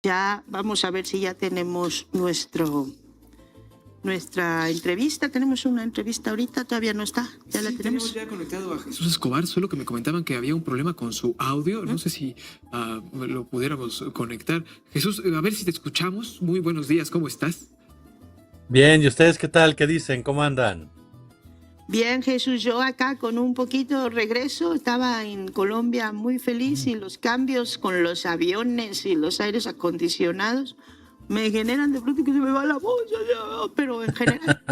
Ya vamos a ver si ya tenemos nuestra entrevista. Tenemos una entrevista ahorita, todavía no está. ¿Ya la tenemos? Ya conectado a Jesús Escobar, solo que me comentaban que había un problema con su audio. No sé si lo pudiéramos conectar. Jesús, a ver si te escuchamos. Muy buenos días, ¿cómo estás? Bien, ¿y ustedes qué tal? ¿Qué dicen? ¿Cómo andan? Bien, Jesús, yo acá con un poquito regreso, estaba en Colombia muy feliz y los cambios con los aviones y los aires acondicionados me generan de pronto que se me va la voz, pero en general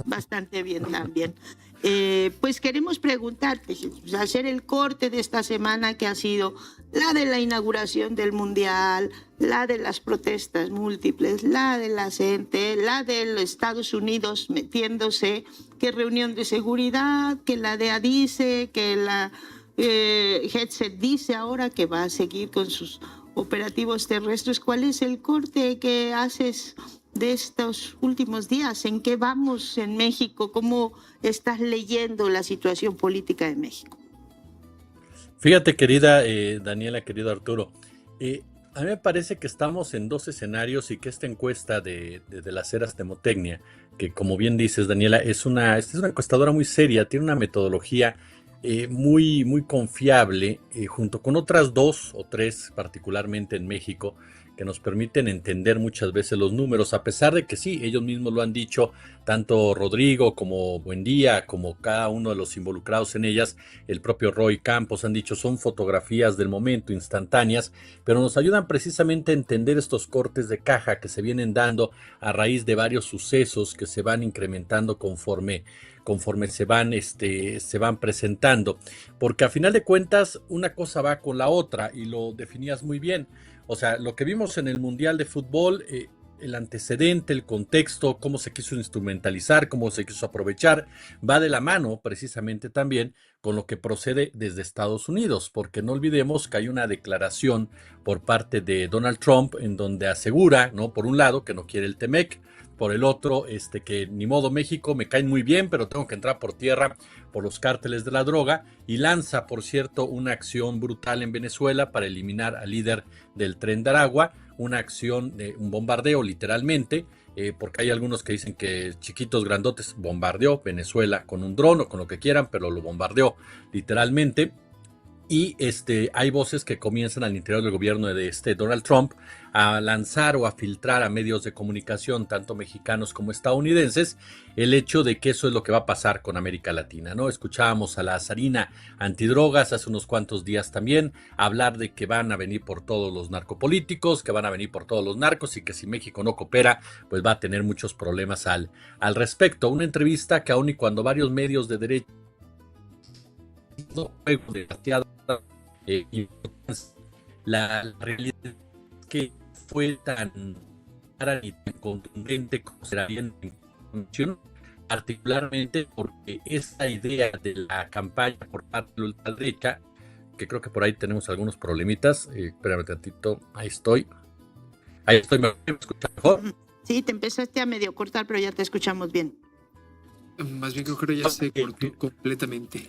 bastante bien también. Pues queremos preguntarte, Jesús, hacer el corte de esta semana que ha sido la de la inauguración del Mundial, la de las protestas múltiples, la de la gente, la de los Estados Unidos metiéndose, que reunión de seguridad, que la DEA dice, que la Headset dice ahora que va a seguir con sus operativos terrestres. ¿Cuál es el corte que haces de estos últimos días? ¿En qué vamos en México? ¿Cómo estás leyendo la situación política de México? Fíjate, querida Daniela, querido Arturo, a mí me parece que estamos en dos escenarios y que esta encuesta de las Eras Temotecnia, que como bien dices, Daniela, es una encuestadora muy seria, tiene una metodología muy confiable, junto con otras dos o tres, particularmente en México, que nos permiten entender muchas veces los números, a pesar de que sí, ellos mismos lo han dicho, tanto Rodrigo como Buendía, como cada uno de los involucrados en ellas, el propio Roy Campos han dicho, son fotografías del momento, instantáneas, pero nos ayudan precisamente a entender estos cortes de caja que se vienen dando a raíz de varios sucesos que se van incrementando conforme se van presentando, porque a final de cuentas una cosa va con la otra y lo definías muy bien. O sea, lo que vimos en el Mundial de Fútbol, el antecedente, el contexto, cómo se quiso instrumentalizar, cómo se quiso aprovechar, va de la mano precisamente también con lo que procede desde Estados Unidos, porque no olvidemos que hay una declaración por parte de Donald Trump en donde asegura, ¿no? Por un lado, que no quiere el TEMEC, por el otro, que ni modo México, me caen muy bien, pero tengo que entrar por tierra por los cárteles de la droga, y lanza, por cierto, una acción brutal en Venezuela para eliminar al líder del Tren de Aragua, una acción de un bombardeo literalmente, porque hay algunos que dicen que Chiquitos Grandotes bombardeó Venezuela con un dron o con lo que quieran, pero lo bombardeó literalmente. Y hay voces que comienzan al interior del gobierno de Donald Trump a lanzar o a filtrar a medios de comunicación, tanto mexicanos como estadounidenses, el hecho de que eso es lo que va a pasar con América Latina, ¿no? Escuchábamos a la Sarina antidrogas hace unos cuantos días también hablar de que van a venir por todos los narcopolíticos, que van a venir por todos los narcos y que si México no coopera, pues va a tener muchos problemas al respecto. Una entrevista que aun y cuando varios medios de derecha la realidad es que fue tan clara y tan contundente como será bien en información, particularmente porque esa idea de la campaña por parte de la ultraderecha, que creo que por ahí tenemos algunos problemitas, espérame tantito, ahí estoy, ¿me escuchas mejor? Sí, te empezaste a medio cortar, pero ya te escuchamos bien. Más bien creo que ahora ya se cortó completamente.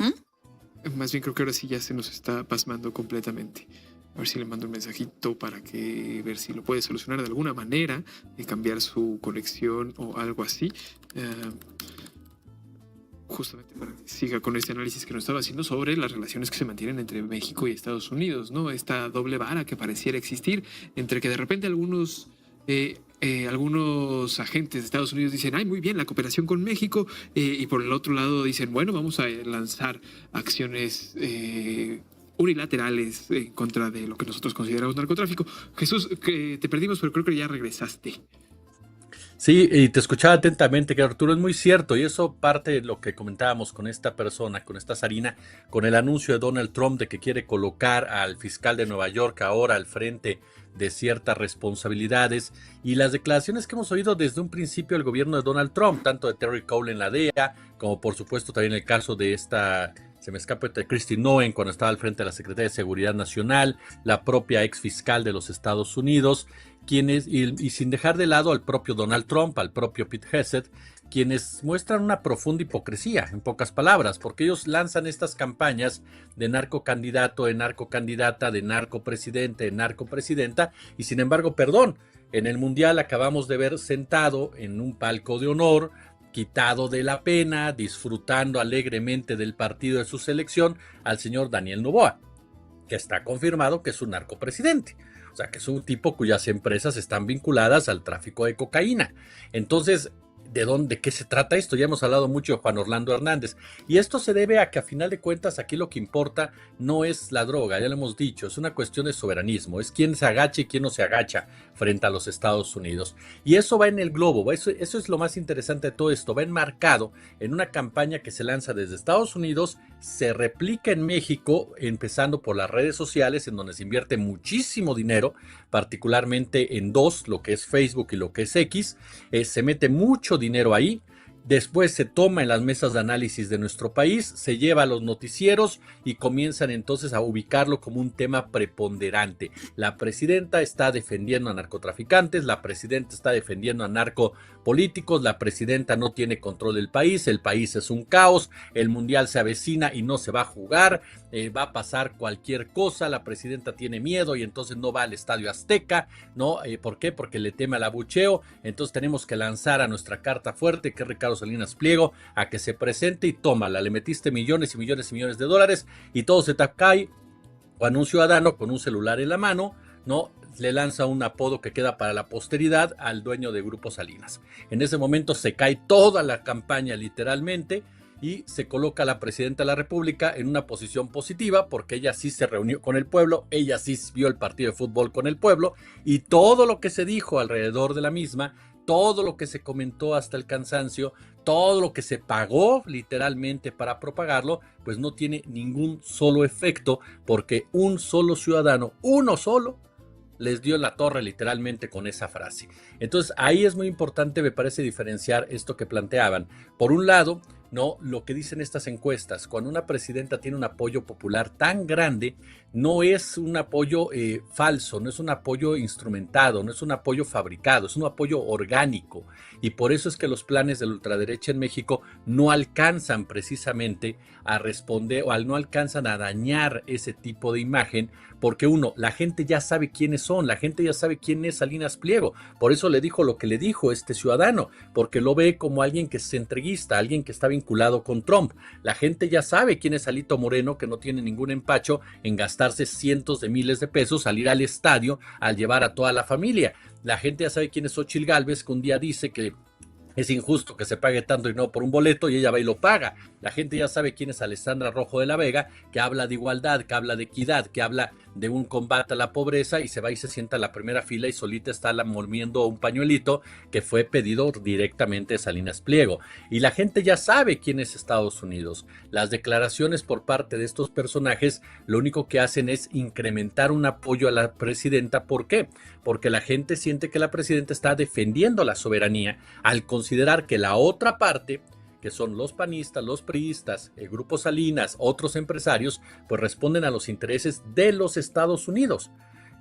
Más bien creo que ahora sí ya se nos está pasmando completamente. A ver si le mando un mensajito para ver si lo puede solucionar de alguna manera, cambiar su conexión o algo así. Justamente para que siga con este análisis que nos estaba haciendo sobre las relaciones que se mantienen entre México y Estados Unidos, ¿no? Esta doble vara que pareciera existir entre que de repente algunos agentes de Estados Unidos dicen, ay, muy bien, la cooperación con México, y por el otro lado dicen, bueno, vamos a lanzar acciones unilaterales en contra de lo que nosotros consideramos narcotráfico. Jesús, que te perdimos, pero creo que ya regresaste. Sí, y te escuchaba atentamente, que Arturo, es muy cierto, y eso parte de lo que comentábamos con esta persona, con esta Sarina, con el anuncio de Donald Trump de que quiere colocar al fiscal de Nueva York ahora al frente de ciertas responsabilidades, y las declaraciones que hemos oído desde un principio del gobierno de Donald Trump, tanto de Terry Cole en la DEA, como por supuesto también el caso de esta se me escapa de Kristi Noem cuando estaba al frente de la Secretaría de Seguridad Nacional, la propia ex fiscal de los Estados Unidos, quienes, y sin dejar de lado al propio Donald Trump, al propio Pete Hegseth, quienes muestran una profunda hipocresía, en pocas palabras, porque ellos lanzan estas campañas de narcocandidato, de narcocandidata, de narcopresidente, de narcopresidenta, y sin embargo, perdón, en el Mundial acabamos de ver sentado en un palco de honor, quitado de la pena, disfrutando alegremente del partido de su selección, al señor Daniel Noboa, que está confirmado que es un narcopresidente. O sea, que es un tipo cuyas empresas están vinculadas al tráfico de cocaína. Entonces, ¿de qué se trata esto? Ya hemos hablado mucho de Juan Orlando Hernández. Y esto se debe a que a final de cuentas aquí lo que importa no es la droga, ya lo hemos dicho, es una cuestión de soberanismo, es quién se agacha y quién no se agacha frente a los Estados Unidos. Y eso va en el globo, eso es lo más interesante de todo esto, va enmarcado en una campaña que se lanza desde Estados Unidos, se replica en México, empezando por las redes sociales, en donde se invierte muchísimo dinero, particularmente en dos, lo que es Facebook y lo que es X, se mete mucho dinero ahí. Después se toma en las mesas de análisis de nuestro país, se lleva a los noticieros y comienzan entonces a ubicarlo como un tema preponderante. La presidenta está defendiendo a narcotraficantes, la presidenta está defendiendo a narcopolíticos, la presidenta no tiene control del país, el país es un caos, el mundial se avecina y no se va a jugar, va a pasar cualquier cosa, la presidenta tiene miedo y entonces no va al Estadio Azteca, ¿no? ¿Por qué? Porque le teme al abucheo, entonces tenemos que lanzar a nuestra carta fuerte, que es Ricardo Salinas Pliego, a que se presente y tómala, le metiste millones y millones y millones de dólares y todo se te cae cuando un ciudadano con un celular en la mano, ¿no?, le lanza un apodo que queda para la posteridad al dueño de Grupo Salinas. En ese momento se cae toda la campaña literalmente y se coloca a la presidenta de la República en una posición positiva porque ella sí se reunió con el pueblo, ella sí vio el partido de fútbol con el pueblo y todo lo que se dijo alrededor de la misma, todo lo que se comentó hasta el cansancio, todo lo que se pagó literalmente para propagarlo, pues no tiene ningún solo efecto porque un solo ciudadano, uno solo, les dio en la torre literalmente con esa frase. Entonces ahí es muy importante, me parece, diferenciar esto que planteaban. Por un lado, no, lo que dicen estas encuestas, cuando una presidenta tiene un apoyo popular tan grande, no es un apoyo falso, no es un apoyo instrumentado, no es un apoyo fabricado, es un apoyo orgánico. Y por eso es que los planes de la ultraderecha en México no alcanzan precisamente a responder o no alcanzan a dañar ese tipo de imagen, porque uno, la gente ya sabe quiénes son, la gente ya sabe quién es Salinas Pliego, por eso le dijo lo que le dijo este ciudadano, porque lo ve como alguien que es entreguista, alguien que está vinculado con Trump. La gente ya sabe quién es Alito Moreno, que no tiene ningún empacho en gastarse cientos de miles de pesos, salir al estadio, al llevar a toda la familia. La gente ya sabe quién es Xochitl Gálvez, que un día dice que es injusto que se pague tanto y no por un boleto y ella va y lo paga. La gente ya sabe quién es Alessandra Rojo de la Vega, que habla de igualdad, que habla de equidad, que habla de un combate a la pobreza y se va y se sienta en la primera fila y solita está mormiendo un pañuelito que fue pedido directamente de Salinas Pliego. Y la gente ya sabe quién es Estados Unidos. Las declaraciones por parte de estos personajes lo único que hacen es incrementar un apoyo a la presidenta. ¿Por qué? Porque la gente siente que la presidenta está defendiendo la soberanía al considerar que la otra parte, que son los panistas, los priistas, el Grupo Salinas, otros empresarios, pues responden a los intereses de los Estados Unidos.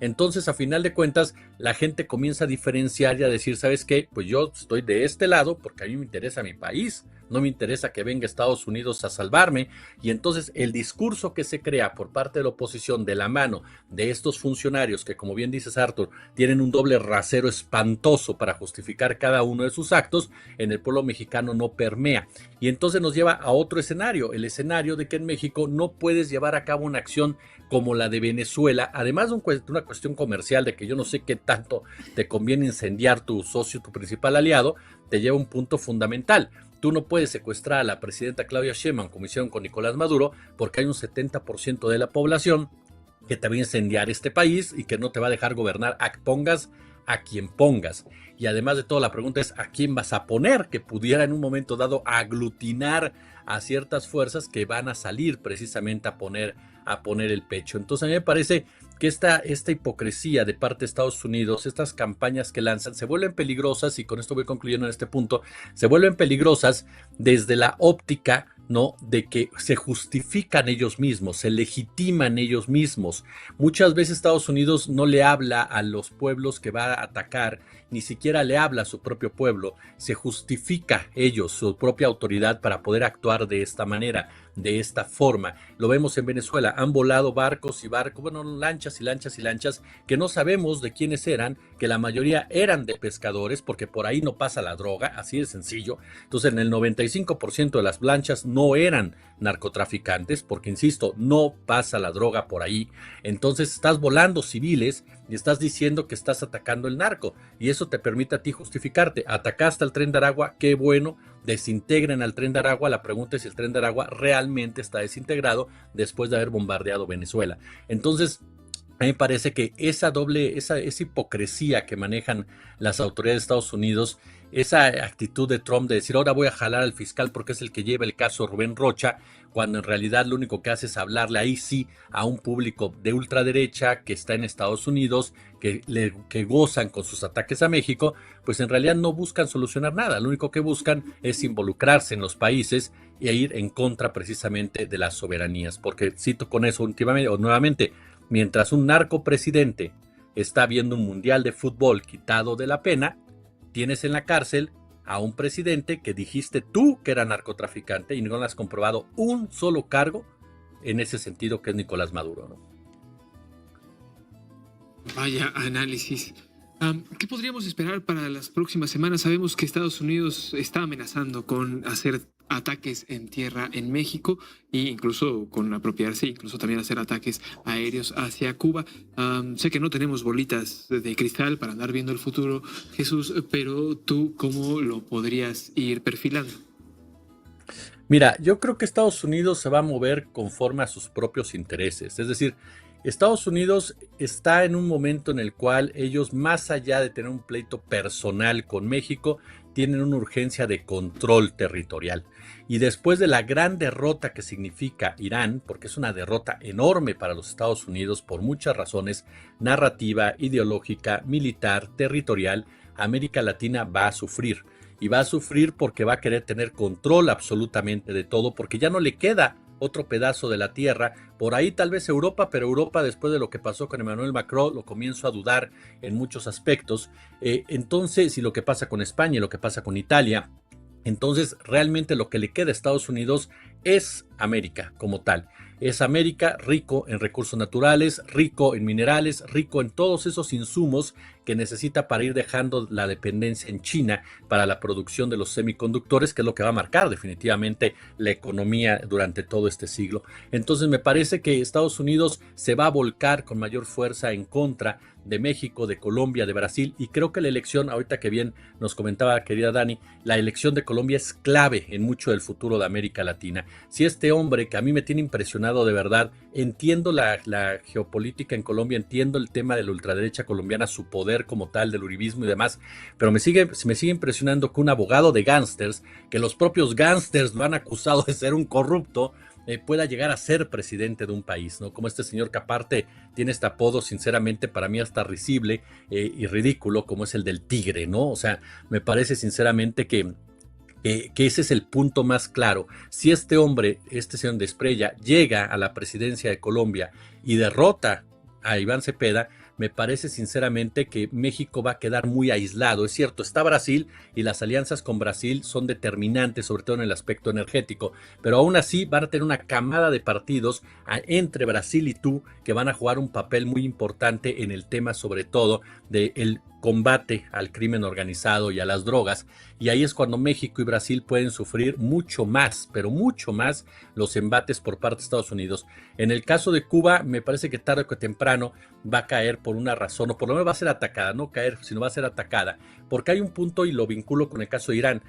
Entonces, a final de cuentas, la gente comienza a diferenciar y a decir, ¿sabes qué? Pues yo estoy de este lado porque a mí me interesa mi país, no me interesa que venga Estados Unidos a salvarme. Y entonces el discurso que se crea por parte de la oposición de la mano de estos funcionarios que, como bien dices, Arthur, tienen un doble rasero espantoso para justificar cada uno de sus actos, en el pueblo mexicano no permea. Y entonces nos lleva a otro escenario, el escenario de que en México no puedes llevar a cabo una acción como la de Venezuela, además de una cuestión comercial de que yo no sé qué tanto te conviene incendiar tu socio, tu principal aliado, te lleva a un punto fundamental. Tú no puedes secuestrar a la presidenta Claudia Sheinbaum como hicieron con Nicolás Maduro, porque hay un 70% de la población que te va a incendiar este país y que no te va a dejar gobernar pongas a quien pongas. Y además de todo, la pregunta es ¿a quién vas a poner que pudiera en un momento dado aglutinar a ciertas fuerzas que van a salir precisamente a poner el pecho? Entonces a mí me parece que esta hipocresía de parte de Estados Unidos, estas campañas que lanzan, se vuelven peligrosas, y con esto voy concluyendo en este punto, se vuelven peligrosas desde la óptica ¿no? De que se justifican ellos mismos, se legitiman ellos mismos. Muchas veces Estados Unidos no le habla a los pueblos que va a atacar, ni siquiera le habla a su propio pueblo, se justifica ellos, su propia autoridad para poder actuar de esta manera, de esta forma. Lo vemos en Venezuela, han volado barcos y barcos, bueno, lanchas y lanchas y lanchas, que no sabemos de quiénes eran, que la mayoría eran de pescadores, porque por ahí no pasa la droga, así de sencillo. Entonces, en el 95% de las lanchas no eran narcotraficantes, porque insisto, no pasa la droga por ahí. Entonces estás volando civiles y estás diciendo que estás atacando el narco, y eso te permite a ti justificarte. Atacaste al Tren de Aragua, qué bueno, desintegren al Tren de Aragua. La pregunta es si el Tren de Aragua realmente está desintegrado después de haber bombardeado Venezuela. Entonces, a mí me parece que esa hipocresía que manejan las autoridades de Estados Unidos, esa actitud de Trump de decir ahora voy a jalar al fiscal porque es el que lleva el caso Rubén Rocha, cuando en realidad lo único que hace es hablarle ahí sí a un público de ultraderecha que está en Estados Unidos, que gozan con sus ataques a México, pues en realidad no buscan solucionar nada, lo único que buscan es involucrarse en los países e ir en contra precisamente de las soberanías, porque cito con eso últimamente o nuevamente, mientras un narcopresidente está viendo un mundial de fútbol quitado de la pena, tienes en la cárcel a un presidente que dijiste tú que era narcotraficante y no le has comprobado un solo cargo en ese sentido, que es Nicolás Maduro, ¿no? Vaya análisis. ¿Qué podríamos esperar para las próximas semanas? Sabemos que Estados Unidos está amenazando con hacer ataques en tierra en México e incluso con apropiarse, incluso también hacer ataques aéreos hacia Cuba. Sé que no tenemos bolitas de cristal para andar viendo el futuro, Jesús, pero tú, ¿cómo lo podrías ir perfilando? Mira, yo creo que Estados Unidos se va a mover conforme a sus propios intereses. Es decir, Estados Unidos está en un momento en el cual ellos, más allá de tener un pleito personal con México, tienen una urgencia de control territorial. Y después de la gran derrota que significa Irán, porque es una derrota enorme para los Estados Unidos por muchas razones, narrativa, ideológica, militar, territorial, América Latina va a sufrir. Y va a sufrir porque va a querer tener control absolutamente de todo, porque ya no le queda otro pedazo de la tierra. Por ahí tal vez Europa, pero Europa, después de lo que pasó con Emmanuel Macron, lo comienzo a dudar en muchos aspectos. Entonces, y lo que pasa con España y lo que pasa con Italia, entonces realmente lo que le queda a Estados Unidos es América como tal. Es América rico en recursos naturales, rico en minerales, rico en todos esos insumos que necesita para ir dejando la dependencia en China para la producción de los semiconductores, que es lo que va a marcar definitivamente la economía durante todo este siglo. Entonces me parece que Estados Unidos se va a volcar con mayor fuerza en contra de México, de Colombia, de Brasil, y creo que la elección, ahorita que bien nos comentaba querida Dani, la elección de Colombia es clave en mucho del futuro de América Latina. Si este hombre, que a mí me tiene impresionado de verdad, entiendo la geopolítica en Colombia, entiendo el tema de la ultraderecha colombiana, su poder como tal, del uribismo y demás, pero me sigue impresionando que un abogado de gángsters, que los propios gángsters lo han acusado de ser un corrupto, pueda llegar a ser presidente de un país, ¿no? Como este señor que aparte tiene este apodo, sinceramente, para mí hasta risible y ridículo, como es el del tigre, ¿no? O sea, me parece sinceramente que ese es el punto más claro. Si este hombre, este señor de Espriella, llega a la presidencia de Colombia y derrota a Iván Cepeda, me parece sinceramente que México va a quedar muy aislado. Es cierto, está Brasil y las alianzas con Brasil son determinantes, sobre todo en el aspecto energético, pero aún así van a tener una camada de partidos entre Brasil y tú que van a jugar un papel muy importante en el tema, sobre todo del combate al crimen organizado y a las drogas, y ahí es cuando México y Brasil pueden sufrir mucho más, pero mucho más, los embates por parte de Estados Unidos. En el caso de Cuba, me parece que tarde o que temprano va a caer por una razón, o por lo menos va a ser atacada, no caer, sino va a ser atacada, porque hay un punto, y lo vinculo con el caso de Irán.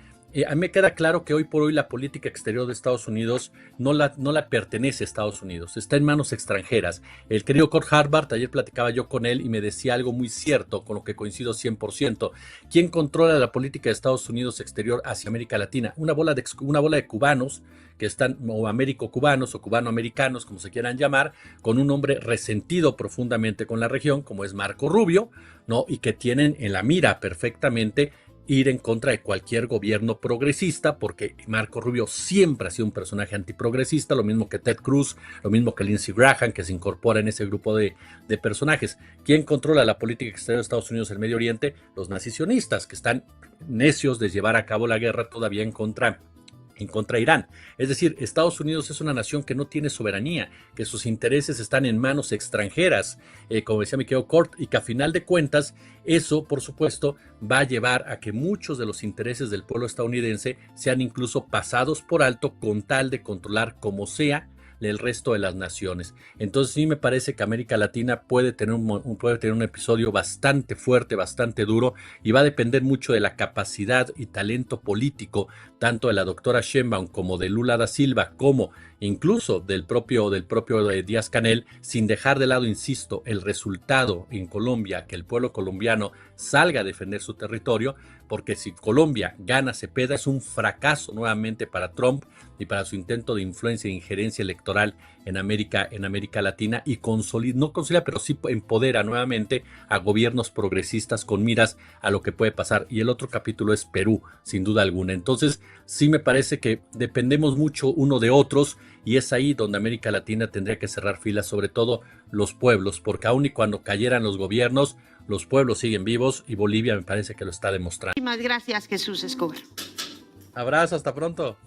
A mí me queda claro que hoy por hoy la política exterior de Estados Unidos no la pertenece a Estados Unidos, está en manos extranjeras. El querido Kurt Harvard, ayer platicaba yo con él y me decía algo muy cierto, con lo que coincido 100%. ¿Quién controla la política de Estados Unidos exterior hacia América Latina? Una bola de cubanos que están, o américo-cubanos o cubano-americanos, como se quieran llamar, con un hombre resentido profundamente con la región, como es Marco Rubio, ¿no? Y que tienen en la mira perfectamente ir en contra de cualquier gobierno progresista, porque Marco Rubio siempre ha sido un personaje antiprogresista, lo mismo que Ted Cruz, lo mismo que Lindsey Graham, que se incorpora en ese grupo de personajes. ¿Quién controla la política exterior de Estados Unidos en el Medio Oriente? Los nazisionistas, que están necios de llevar a cabo la guerra todavía en contra de Irán. Es decir, Estados Unidos es una nación que no tiene soberanía, que sus intereses están en manos extranjeras, como decía mi querido Cort, y que a final de cuentas eso, por supuesto, va a llevar a que muchos de los intereses del pueblo estadounidense sean incluso pasados por alto con tal de controlar como sea el resto de las naciones. Entonces sí me parece que América Latina puede tener un episodio bastante fuerte, bastante duro, y va a depender mucho de la capacidad y talento político tanto de la doctora Sheinbaum como de Lula da Silva, como incluso del propio Díaz-Canel, sin dejar de lado, insisto, el resultado en Colombia, que el pueblo colombiano salga a defender su territorio, porque si Colombia gana Cepeda es un fracaso nuevamente para Trump y para su intento de influencia e injerencia electoral en América Latina, y no consolida, pero sí empodera nuevamente a gobiernos progresistas con miras a lo que puede pasar. Y el otro capítulo es Perú, sin duda alguna. Entonces sí me parece que dependemos mucho uno de otros, y es ahí donde América Latina tendría que cerrar filas, sobre todo los pueblos, porque aun y cuando cayeran los gobiernos, los pueblos siguen vivos, y Bolivia me parece que lo está demostrando. Muchísimas gracias, Jesús Escobar. Abrazo, hasta pronto.